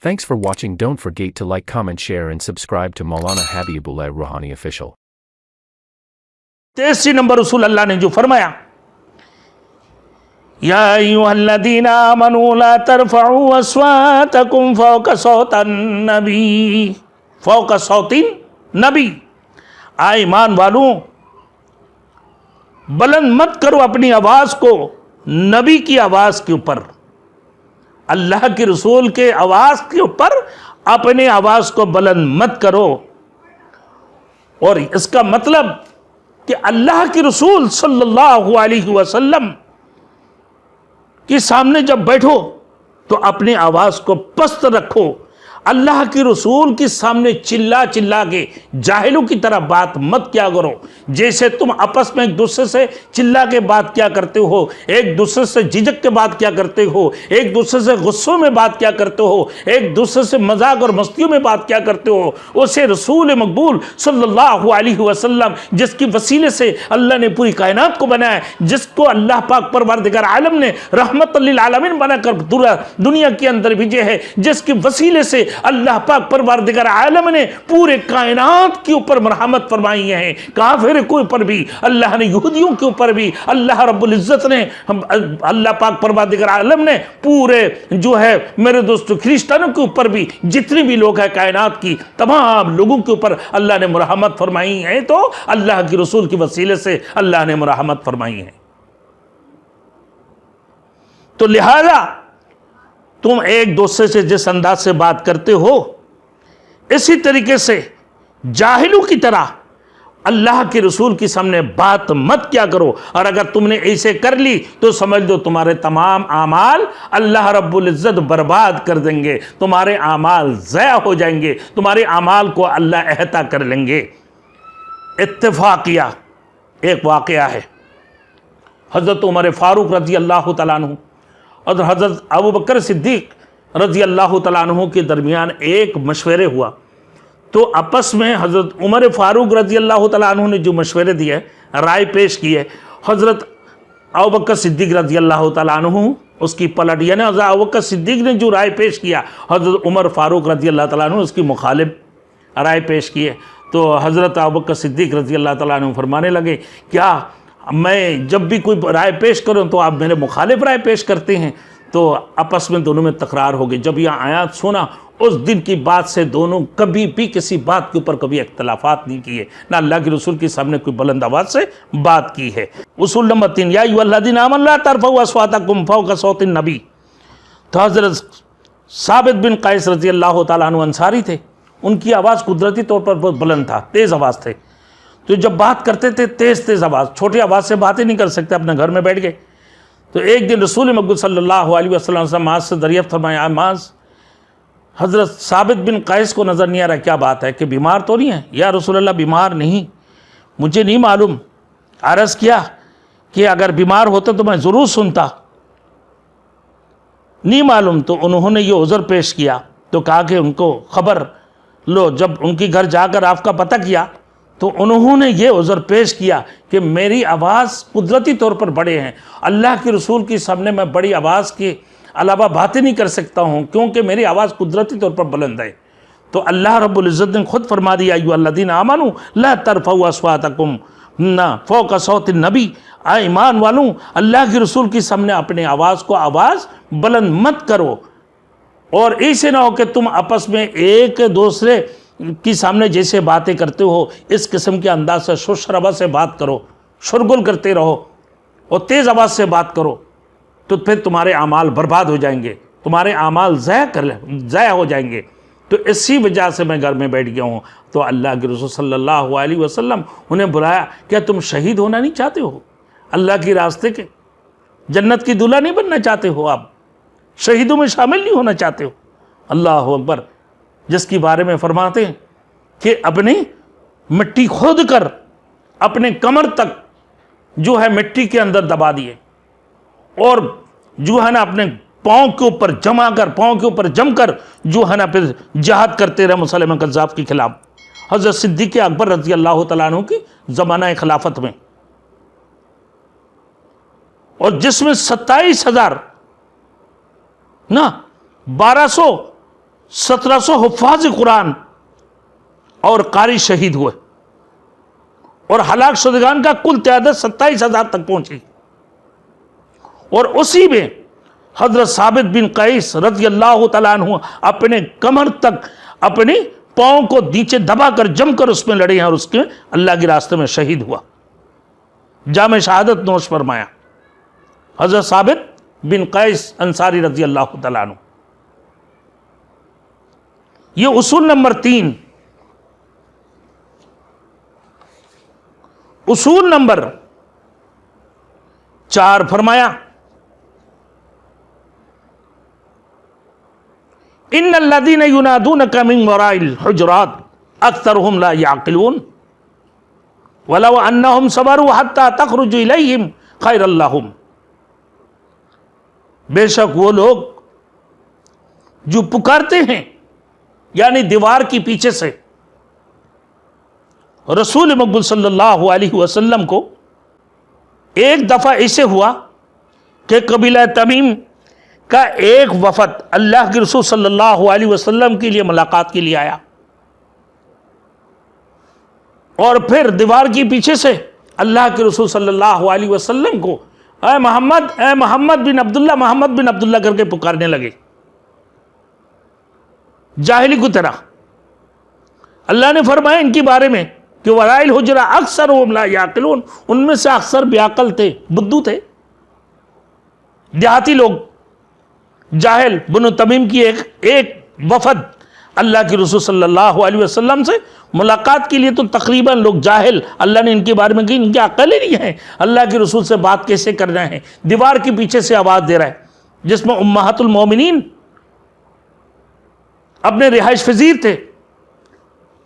Thanks for watching. Don't forget to like, comment, share and subscribe to Maulana Habibullah Ruhani Official. 83 number रसूल अल्लाह ने जो फरमाया, या अय्युहल्लज़ीना आमनू ला तरफ़अू अस्वातकुम फ़ौक़ सौतिन नबी, फ़ौक़ सौतिन नबी, आए ईमान वालों बुलंद मत करो अपनी आवाज को नबी की आवाज के ऊपर, अल्लाह के रसूल के आवाज के ऊपर अपने आवाज को बुलंद मत करो। और इसका मतलब कि अल्लाह के रसूल सल्लल्लाहु अलैहि वसल्लम के सामने जब बैठो तो अपनी आवाज को पस्त रखो। अल्लाह के रसूल के सामने चिल्ला चिल्ला के जाहिलों की तरह बात मत क्या करो, जैसे तुम आपस में एक दूसरे से चिल्ला के बात क्या करते हो, एक दूसरे से झिझक के बात क्या करते हो, एक दूसरे से गुस्सों में बात क्या करते हो, एक दूसरे से मजाक और मस्तियों में बात क्या करते हो, उसे रसूल मकबूल सल्लल्लाहु अलैहि वसल्लम जिसकी वसीले से अल्लाह ने पूरी कायनात को बनाया, जिसको अल्लाह पाक परवरदिगार आलम ने रहमत लिल आलमीन बनाकर दुनिया के अंदर भेजे है, जिसके वसीले से अल्लाह पाक परवरदिगार आलम ने पूरे कायनात के ऊपर मरहमत फरमाई है। काफिर के ऊपर भी अल्लाह ने, यहूदियों के ऊपर भी अल्लाह रब्बुल इज्जत ने, अल्लाह पाक परवरदिगार आलम ने पूरे जो है मेरे दोस्तों क्रिश्चियनों के ऊपर भी, जितने भी लोग हैं कायनात की तमाम लोगों के ऊपर अल्लाह ने मरहमत फरमाई है। तो अल्लाह के रसूल की वसीले से अल्लाह ने मरहमत फरमाई है। तो लिहाजा तुम एक दूसरे से जिस अंदाज से बात करते हो, इसी तरीके से जाहिलों की तरह अल्लाह के रसूल के सामने बात मत क्या करो। और अगर तुमने ऐसे कर ली तो समझ लो तुम्हारे तमाम आमाल अल्लाह रब्बुल इज्जत बर्बाद कर देंगे, तुम्हारे आमाल ज़ाया हो जाएंगे, तुम्हारे आमाल को अल्लाह अहता कर लेंगे। इत्तेफाकिया एक वाक़या है, हज़रत उमर फारूक रज़ी अल्लाह तआला अन्हु और हज़रत अबू बकर सिद्दीक रज़ी अल्लाह तआला अन्हु के दरमियान एक मशवरे हुआ। तो आपस में हज़रत उमर फारूक रज़ी अल्लाह तआला अन्हु ने जो मशवरे दिए, राय पेश की है, हज़रत अबू बकर सिद्दीक रज़ी अल्लाह तआला अन्हु उसकी पलट, यानी हज़रत अबू बकर सिद्दीक ने जो राय पेश किया, हज़रत उमर फारूक रज़ी अल्लाह तआला अन्हु उसकी मुखालिफ राय पेश की है। तो हज़रत अबू बकर सिद्दीक रज़ी अल्लाह तआला अन्हु फरमाने लगे, क्या मैं जब भी कोई राय पेश करूं तो आप मेरे मुखालिफ राय पेश करते हैं? तो आपस में दोनों में तकरार हो गई। जब यह आयत सुना उस दिन की बात से दोनों कभी भी किसी बात के ऊपर कभी इख्तलाफात नहीं किए, ना अल्लाह के रसूल के सामने कोई बुलंद आवाज़ से बात की है। उसूल नंबर 3, या अय्युहल्लज़ीना आमनू ला तरफ़अू अस्वातकुम फ़ौक़ सौतिन नबी। तो हज़रत साबित बिन क़ैस रज़ी अल्लाह तआला अन्हु अंसारी थे, उनकी आवाज़ कुदरती तौर पर बहुत बुलंद था, तेज़ आवाज़ थे। तो जब बात करते थे तेज़ आवाज़, छोटी आवाज़ से बातें नहीं कर सकते, अपने घर में बैठ गए। तो एक दिन रसूल मकबूल सल्लल्लाहु अलैहि वसल्लम से माज़ से दरियाफ़त फरमाया, माज़ हज़रत साबित बिन क़ैस को नज़र नहीं आ रहा, क्या बात है, कि बीमार तो नहीं है? या रसूल अल्लाह बीमार नहीं, मुझे नहीं मालूम। अर्ज़ किया कि अगर बीमार होता तो मैं ज़रूर सुनता, नहीं मालूम। तो उन्होंने ये उज़र पेश किया, तो कहा कि उनको ख़बर लो। जब उनके घर जाकर आपका पता किया तो उन्होंने ये उज़र पेश किया कि मेरी आवाज़ कुदरती तौर पर बड़े हैं, अल्लाह के रसूल के सामने मैं बड़ी आवाज़ के अलावा बातें नहीं कर सकता हूँ, क्योंकि मेरी आवाज़ कुदरती तौर पर बुलंद है। तो अल्लाह रब्बुल इज़्ज़त ने खुद फरमा दिया, अय्युहल्लज़ीना आमनू ला तरफ़अू अस्वातकुम फ़ौक़ सौतिन नबी, आए ईमान वालों अल्लाह के रसूल के सामने अपने आवाज़ को आवाज़ बुलंद मत करो। और ऐसे ना हो कि तुम आपस में एक दूसरे की सामने जैसे बातें करते हो इस किस्म के अंदाज से शोर-शराबा से बात करो, शोरगुल करते रहो और तेज़ आवाज़ से बात करो, तो फिर तुम्हारे आमाल बर्बाद हो जाएंगे, तुम्हारे आमाल ज़ाया हो जाएंगे। तो इसी वजह से मैं घर में बैठ गया हूँ। तो अल्लाह के रसूल सल्लल्लाहु अलैहि वसल्लम उन्हें बुलाया, क्या तुम शहीद होना नहीं चाहते हो? अल्लाह के रास्ते के जन्नत की दूल्हा नहीं बनना चाहते हो? आप शहीदों में शामिल नहीं होना चाहते हो? अल्लाह अकबर, जिसके बारे में फरमाते हैं कि अपनी मिट्टी खोद कर अपने कमर तक जो है मिट्टी के अंदर दबा दिए और जो है ना अपने पाँव के ऊपर जमकर जो है ना फिर जिहाद करते रहे मुसलमान कज़्ज़ाब के खिलाफ, हज़रत सिद्दीक़ अकबर रज़ी अल्लाह तआला अन्हु की ज़माना खिलाफत में। और जिसमें 27,000 ना 1200 1700 हुफ़ाज़ कुरान और कारी शहीद हुए और हलाक शुदगान का कुल तादाद 27,000 तक पहुंची। और उसी में हजरत साबित बिन कैस रज़ी अल्लाह तआला अन्हु अपने कमर तक अपने पाँव को नीचे दबाकर जमकर उसमें लड़े हैं और उसके अल्लाह के रास्ते में शहीद हुआ। जाम शहादत नोश फरमाया हजरत साबित बिन कैस अंसारी रज़ी अल्लाह तआला अन्हु। ये उसूल नंबर 3। उसूल नंबर 4 फरमाया इन्नल्लज़ीना युनादूनका मिन वराइल हुजुरात अक्सरुहुम ला याक़िलून वलौ अन्नहुम सबरू हत्ता तखरुजू इलैहिम खैरल लहुम। बेशक वो लोग जो पुकारते हैं यानी दीवार की पीछे से रसूल मकबूल सल्लल्लाहु अलैहि वसल्लम को एक दफ़ा ऐसे हुआ कि कबीला तमीम का एक वफद अल्लाह के रसूल सल्लल्लाहु अलैहि वसल्लम के लिए मुलाकात के लिए आया और फिर दीवार के पीछे से अल्लाह के रसूल सल्लल्लाहु अलैहि वसल्लम को ए मोहम्मद बिन अब्दुल्ला करके पुकारने लगे जाहिली की तरह। अल्लाह ने फरमाया इनके बारे में कि वराइल हुजरा अक्सर ला याकिलून, उनमें से अक्सर बेअकल थे, बुद्धू थे, देहाती लोग। जाहिल बनु तमीम की एक वफद अल्लाह के रसूल सल्लल्लाहु अलैहि वसल्लम से मुलाकात के लिए, तो तकरीबन लोग जाहिल। अल्लाह ने इनके बारे में कही इनकी अक्ल ही नहीं है, अल्लाह के रसूल से बात कैसे करना है। दीवार के पीछे से आवाज़ दे रहा है जिसमें उम्महातुल मोमिनीन अपने रिहाइश फजीर थे।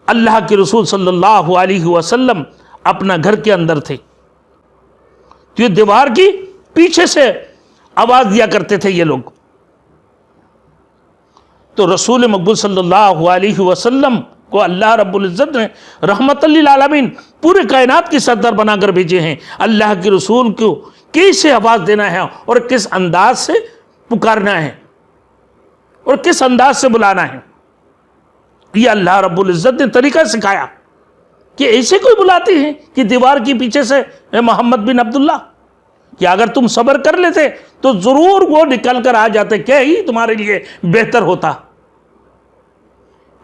अल्लाह के रसूल सल्लल्लाहु अलैहि वसल्लम अपना घर के अंदर थे, तो ये दीवार की पीछे से आवाज़ दिया करते थे ये लोग। तो रसूल मकबूल सल्लल्लाहु अलैहि वसल्लम को अल्लाह रब्बुल इज़्ज़त ने रहमतल लिल आलमीन पूरे कायनात के सरदार बनाकर भेजे हैं। अल्लाह के रसूल को कैसे आवाज़ देना है और किस अंदाज से पुकारना है और किस अंदाज से बुलाना है, ये अल्लाह रब्बुल इज़्ज़त ने तरीका सिखाया कि ऐसे कोई बुलाते हैं कि दीवार के पीछे से मोहम्मद बिन अब्दुल्ला, कि अगर तुम सब्र कर लेते तो ज़रूर वो निकल कर आ जाते, क्या ही तुम्हारे लिए बेहतर होता।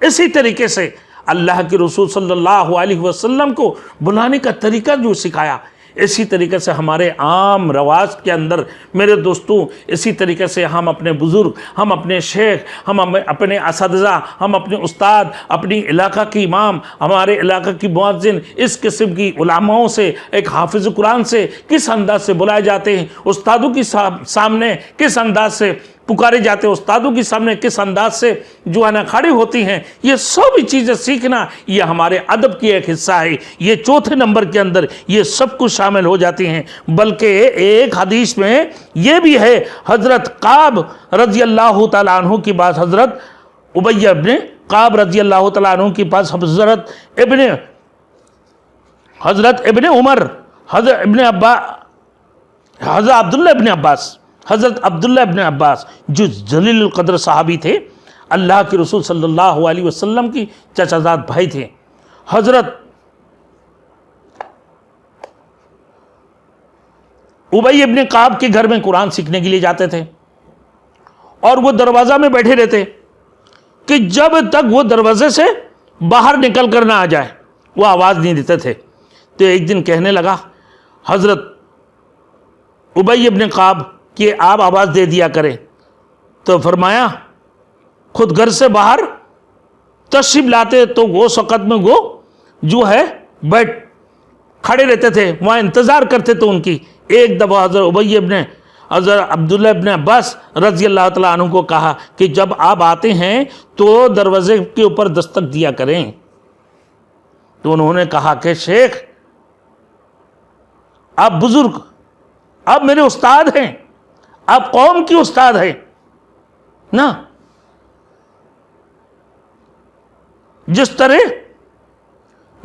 इसी तरीके से अल्लाह के रसूल सल्लल्लाहु अलैहि वसल्लम को बुलाने का तरीका जो सिखाया, इसी तरीके से हमारे आम रवाज के अंदर मेरे दोस्तों, इसी तरीके से हम अपने बुज़ुर्ग, हम अपने शेख, हम अपने असातिज़ा, हम अपने उस्ताद, अपनी इलाका की इमाम, हमारे इलाका की मुअज्जिन, इस किस्म की उलामाओं से, एक हाफिज़ कुरान से किस अंदाज से बुलाए जाते हैं, उस्तादों के सामने किस अंदाज से पुकारे जाते हैं, उस्तादों के सामने किस अंदाज से जो है ना खड़ी होती हैं, ये सब चीज़ें सीखना ये हमारे अदब की एक हिस्सा है। ये चौथे नंबर के अंदर ये सब कुछ शामिल हो जाती हैं। बल्कि एक हदीस में ये भी है, हज़रत काब रज़ी अल्लाह तआला अन्हु की बात, हज़रत उबैया इब्ने काब रज़ी अल्लाह तआला अन्हु की पास हज़रत इब्ने उमर, हज़रत अब्दुल्ला इब्ने अब्बास जो जलील क़द्र सहाबी थे, अल्लाह के रसूल सल्लल्लाहु अलैहि वसल्लम की चाचाजाद भाई थे। हज़रत उबई इब्ने काब के घर में कुरान सीखने के लिए जाते थे और वो दरवाज़ा में बैठे रहते कि जब तक वो दरवाजे से बाहर निकल कर ना आ जाए वो आवाज़ नहीं देते थे। तो एक दिन कहने लगा हज़रत उबई इब्ने काब कि आप आवाज़ दे दिया करें। तो फरमाया खुद घर से बाहर तशरीफ लाते तो वो वक़्त में वो जो है बैठ खड़े रहते थे, वहाँ इंतज़ार करते तो उनकी। एक दफ़ा हज़रत अब्दुल्ला इब्ने अब्बास रज़ी अल्लाह तआला अन्हु को कहा कि जब आप आते हैं तो दरवाज़े के ऊपर दस्तक दिया करें। तो उन्होंने कहा कि शेख आप बुज़ुर्ग, आप मेरे उस्ताद हैं, आप कौम की उस्ताद हैं ना। जिस तरह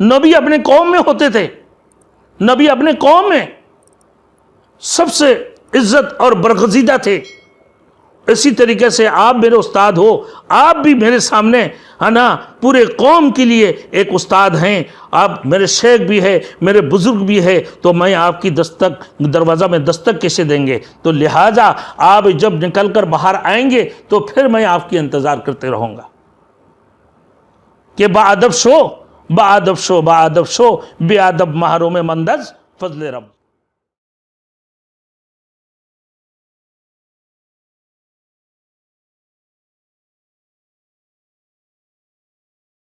नबी अपने कौम में होते थे, नबी अपने कौम में सबसे इज्जत और बरगज़ीदा थे, اسی طریقے سے آپ میرے استاد ہو، آپ بھی میرے سامنے ہے نا پورے قوم کے لیے ایک استاد ہیں، آپ میرے شیخ بھی ہے، میرے بزرگ بھی ہے، تو میں آپ کی دروازہ میں دستک کیسے دیں گے؟ تو لہٰذا آپ جب نکل کر باہر آئیں گے تو پھر میں آپ کی انتظار کرتے رہوں گا کہ با ادب شو، با ادب شو، با ادب شو، بے ادب محروم مندز فضل رب۔